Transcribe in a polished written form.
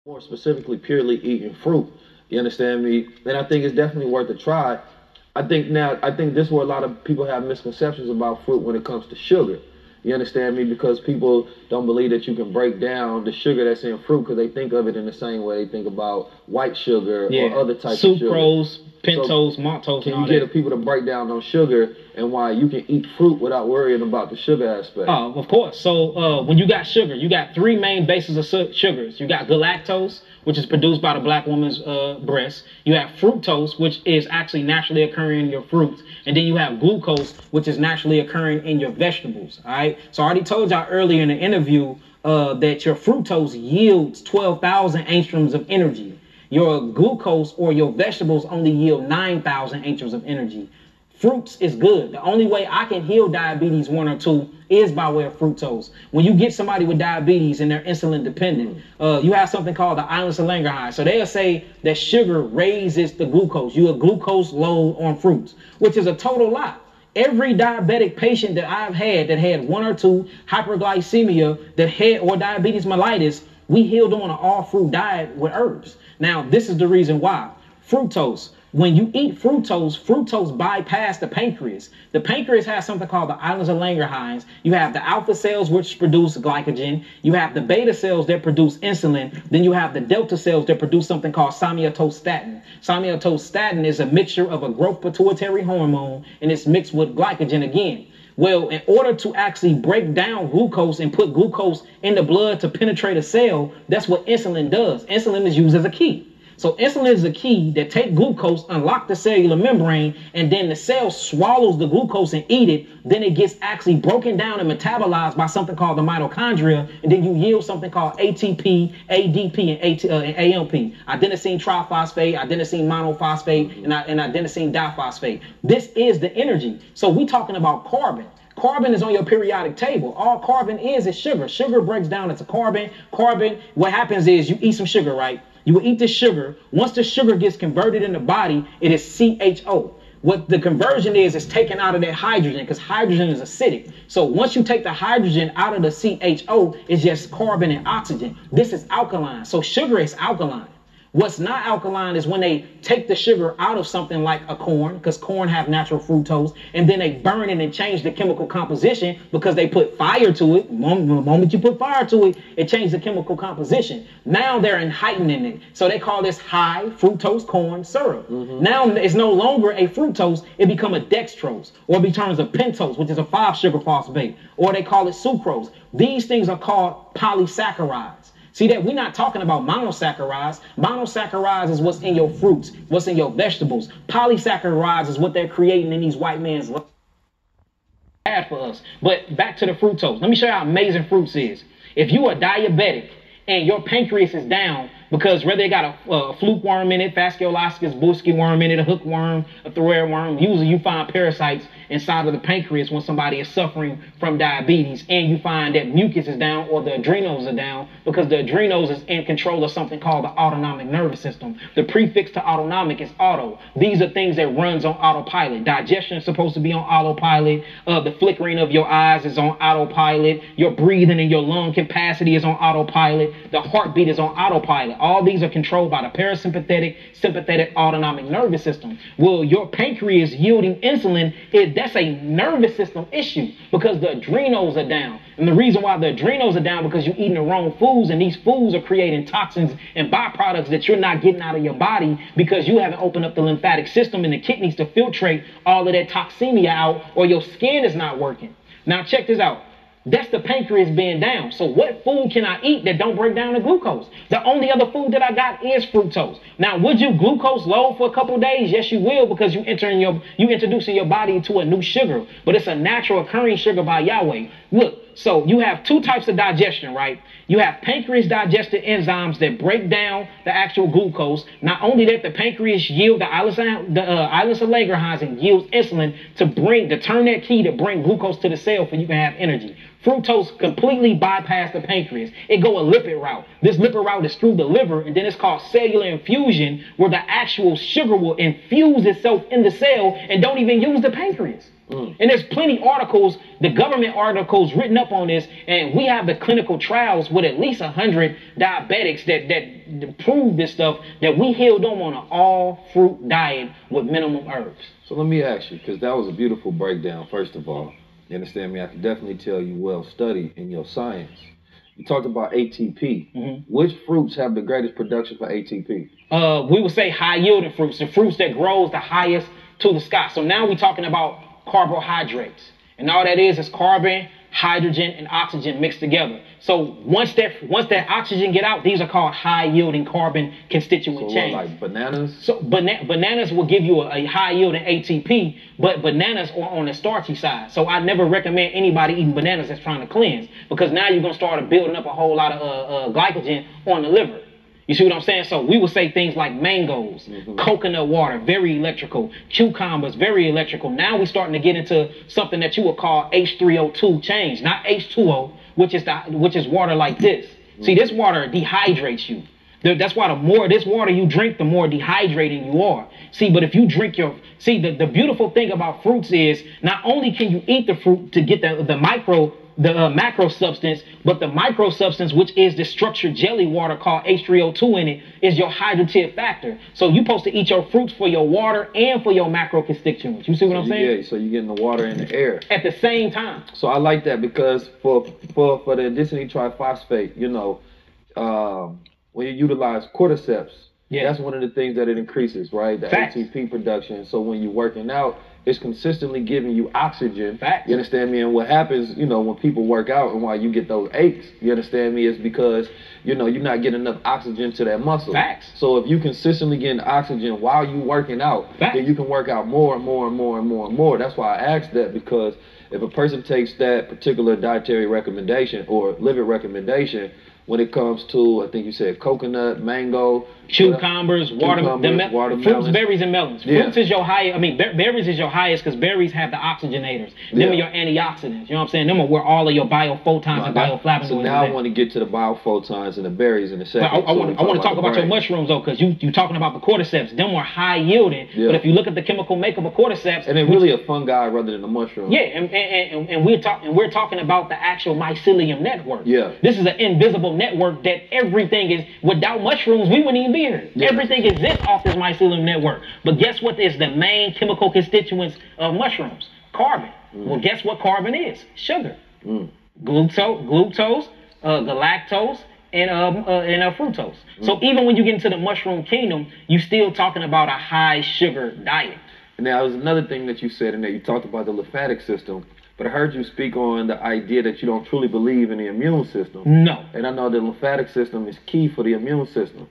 more specifically purely eating fruit. You understand me? And I think it's definitely worth a try. I think this is where a lot of people have misconceptions about fruit when it comes to sugar. You understand me? Because people don't believe that you can break down the sugar that's in fruit because they think of it in the same way they think about white sugar or other types of sugar. Sucrose, pentose, maltose, Can and all you get that. the people to break down on sugar and why you can eat fruit without worrying about the sugar aspect? Of course. So when you got sugar, you got three main bases of sugars. You got galactose, which is produced by the black woman's breast. You have fructose, which is actually naturally occurring in your fruits. And then you have glucose, which is naturally occurring in your vegetables. All right. So I already told y'all earlier in the interview that your fructose yields 12,000 angstroms of energy. Your glucose or your vegetables only yield 9,000 angstroms of energy. Fruits is good. The only way I can heal diabetes 1 or 2 is by way of fructose. When you get somebody with diabetes and they're insulin dependent, you have something called the islands of Langerhans. So they'll say that sugar raises the glucose. You a glucose load on fruits, which is a total lie. Every diabetic patient that I've had that had 1 or 2 hyperglycemia that had or diabetes mellitus, we healed them on an all fruit diet with herbs. Now, this is the reason why. Fructose. When you eat fructose bypass the pancreas. The pancreas has something called the islands of Langerhans. You have the alpha cells, which produce glycogen. You have the beta cells that produce insulin. Then you have the delta cells that produce something called somatostatin. Somatostatin is a mixture of a growth pituitary hormone, and it's mixed with glycogen again. Well, in order to actually break down glucose and put glucose in the blood to penetrate a cell, that's what insulin does. Insulin is used as a key. So insulin is a key that take glucose, unlock the cellular membrane, and then the cell swallows the glucose and eat it. Then it gets actually broken down and metabolized by something called the mitochondria, and then you yield something called ATP, ADP, and AMP. Adenosine triphosphate, adenosine monophosphate, and adenosine diphosphate. This is the energy. So we talking about carbon. Carbon is on your periodic table. All carbon is sugar. Sugar breaks down into carbon. What happens is you eat some sugar, right? You will eat the sugar. Once the sugar gets converted in the body, it is CHO. What the conversion is taken out of that hydrogen, because hydrogen is acidic. So once you take the hydrogen out of the CHO, it's just carbon and oxygen. This is alkaline. So sugar is alkaline. What's not alkaline is when they take the sugar out of something like a corn, because corn have natural fructose, and then they burn it and change the chemical composition because they put fire to it. The moment you put fire to it, it changes the chemical composition. Now they're heightening it. So they call this high fructose corn syrup. Now it's no longer a fructose, it becomes a dextrose, or it becomes a pentose, which is a 5-sugar phosphate, or they call it sucrose. These things are called polysaccharides. See that we're not talking about monosaccharides. Monosaccharides is what's in your fruits, what's in your vegetables. Polysaccharides is what they're creating in these white man's bad for us. But back to the fructose. Let me show you how amazing fruits is. If you are diabetic and your pancreas is down because whether they got a fluke worm in it, fascioloscus buski worm in it, a hookworm, a throat worm, usually you find parasites inside of the pancreas when somebody is suffering from diabetes, and you find that mucus is down or the adrenals are down because the adrenals is in control of something called the autonomic nervous system. The prefix to autonomic is auto. These are things that runs on autopilot. Digestion is supposed to be on autopilot. The flickering of your eyes is on autopilot. Your breathing and your lung capacity is on autopilot. The heartbeat is on autopilot. All these are controlled by the parasympathetic, sympathetic, autonomic nervous system. Well, your pancreas yielding insulin, that's a nervous system issue because the adrenals are down. And the reason why the adrenals are down because you're eating the wrong foods, and these foods are creating toxins and byproducts that you're not getting out of your body because you haven't opened up the lymphatic system and the kidneys to filtrate all of that toxemia out, or your skin is not working. Now check this out. That's the pancreas being down. So what food can I eat that don't break down the glucose? The only other food that I got is fructose. Now, would you glucose load for a couple of days? Yes, you will, because you introducing your body to a new sugar. But it's a natural occurring sugar by Yahweh. Look, so you have 2 types of digestion, right? You have pancreas digested enzymes that break down the actual glucose. Not only that, the pancreas yield the islands of Langerhans and yields insulin to turn that key to bring glucose to the cell so you can have energy. Fructose completely bypass the pancreas. It go a lipid route. This lipid route is through the liver, and then it's called cellular infusion, where the actual sugar will infuse itself in the cell and don't even use the pancreas. And there's plenty articles, the government articles written up on this, and we have the clinical trials with at least 100 diabetics that prove this stuff, that we healed them on an all-fruit diet with minimum herbs. So let me ask you, because that was a beautiful breakdown, first of all. You understand me? I can definitely tell you well studied in your science. You talked about ATP. Which fruits have the greatest production for ATP? We would say high-yielding fruits, the fruits that grows the highest to the sky. So now we're talking about carbohydrates, and all that is carbon, hydrogen, and oxygen mixed together. So once that oxygen get out, these are called high yielding carbon constituent chains. Like bananas? So bananas will give you a high yielding ATP, but bananas are on the starchy side. So I never recommend anybody eating bananas that's trying to cleanse, because now you're gonna start building up a whole lot of glycogen on the liver. You see what I'm saying? So we would say things like mangoes, coconut water, very electrical, cucumbers, very electrical. Now we're starting to get into something that you would call H302 change, not H2O, which is water like this. See, this water dehydrates you. That's why the more this water you drink, the more dehydrating you are. See, but if you drink the beautiful thing about fruits is not only can you eat the fruit to get the macro substance, but the micro substance, which is the structured jelly water called H302 in it, is your hydrative factor. So you're supposed to eat your fruits for your water and for your macro constituents. You see what I'm saying? Yeah, so you're getting the water and the air at the same time. So I like that, because for the adenosine triphosphate, when you utilize cordyceps, that's one of the things that it increases, right? The ATP production. So when you're working out, it's consistently giving you oxygen. You understand me? And what happens, when people work out and why you get those aches, you understand me, is because, you're not getting enough oxygen to that muscle. So if you consistently getting oxygen while you working out, then you can work out more and more and more and more and more. That's why I asked that, because if a person takes that particular dietary recommendation or lipid recommendation, when it comes to, I think you said coconut, mango, cucumbers, watermelon, fruits, berries, and melons. Fruits is your highest. Berries is your highest, because berries have the oxygenators. Them are your antioxidants. You know what I'm saying? Them are where all of your biophotons and bioflavonoids. So now I want to get to the biophotons and the berries in a second. I want to talk about your mushrooms though, because you talking about the cordyceps. Them are high yielding. But if you look at the chemical makeup of cordyceps, and they're really a fungi rather than a mushroom. Yeah, and we're talking about the actual mycelium network. This is an invisible network that everything is. Without mushrooms, we wouldn't even be here. Everything exists off this mycelium network. But guess what is the main chemical constituents of mushrooms? Carbon. Well, guess what carbon is? Sugar. Glucose, galactose, and fructose. So even when you get into the mushroom kingdom, you're still talking about a high sugar diet. Now, there's another thing that you said in there. You talked about the lymphatic system. But I heard you speak on the idea that you don't truly believe in the immune system. No. And I know the lymphatic system is key for the immune system.